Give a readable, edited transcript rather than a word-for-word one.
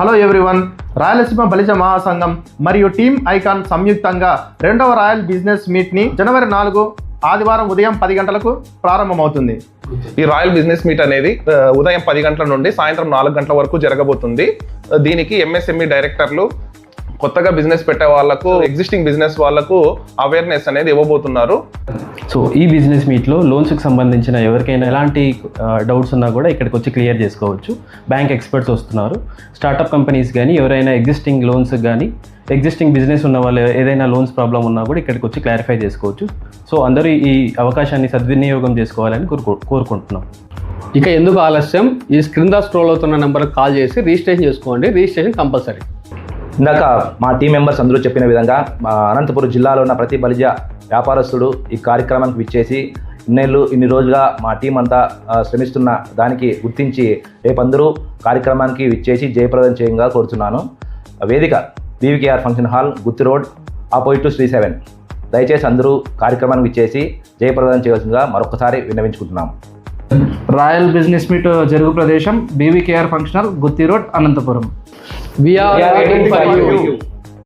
Hello everyone, Rayalaseema Balija మహాసంఘం మరియు team icon సంయుక్తంగా 2వ రాయల్ బిజినెస్ మీట్ని జనవరి 4 ఆదివారం ఉదయం 10 గంటలకు ప్రారంభమవుతుంది. ఈ రాయల్ బిజినెస్ మీట్ అనేది ఉదయం 10 గంటల నుండి సాయంత్రం 4 గంటల వరకు జరగబోతుంది. దీనికి ఎంఎస్ఎంఈ డైరెక్టర్లు, కొత్తగా బిజినెస్ పెట్టే వాళ్ళకు, ఎగ్జిస్టింగ్ బిజినెస్ వాళ్ళకు అవేర్నెస్ అనేది ఇవ్వబోతున్నారు. సో ఈ బిజినెస్ మీట్లో లోన్స్కి సంబంధించిన ఎవరికైనా ఎలాంటి డౌట్స్ ఉన్నా కూడా ఇక్కడికి వచ్చి క్లియర్ చేసుకోవచ్చు. బ్యాంక్ ఎక్స్పర్ట్స్ వస్తున్నారు. స్టార్టప్ కంపెనీస్ కానీ ఎవరైనా ఎగ్జిస్టింగ్ లోన్స్ కానీ ఎగ్జిస్టింగ్ బిజినెస్ ఉన్న వాళ్ళు ఏదైనా లోన్స్ ప్రాబ్లం ఉన్నా కూడా ఇక్కడికి వచ్చి క్లారిఫై చేసుకోవచ్చు. సో అందరూ ఈ అవకాశాన్ని సద్వినియోగం చేసుకోవాలని కోరుకుంటున్నాం. ఇక ఎందుకు ఆలస్యం, ఈ క్రింద స్క్రోల్ అవుతున్న నెంబర్కి కాల్ చేసి రిజిస్ట్రేషన్ చేసుకోండి. Registration compulsory. ఇందాక మా టీం మెంబర్స్ అందరూ చెప్పిన విధంగా మా అనంతపురం జిల్లాలో ఉన్న ప్రతి బలిజ వ్యాపారస్తుడు ఈ కార్యక్రమానికి విచ్చేసి ఇన్ని రోజులుగా మా టీం అంతా శ్రమిస్తున్న దానికి గుర్తించి రేపందరూ కార్యక్రమానికి విచ్చేసి జయప్రదం చేయంగా కోరుతున్నాను. వేదిక BVKR function hall, Gutti road, opposite to Shri 7. దయచేసి అందరూ కార్యక్రమానికి విచ్చేసి జయప్రదం చేయవలసిందిగా మరొకసారి విన్నవించుకుంటున్నాం. రాయల్ బిజినెస్ మీట్ జరుగు ప్రదేశం BVKR function hall, Gutti road, Anantapuram. We are waiting for you.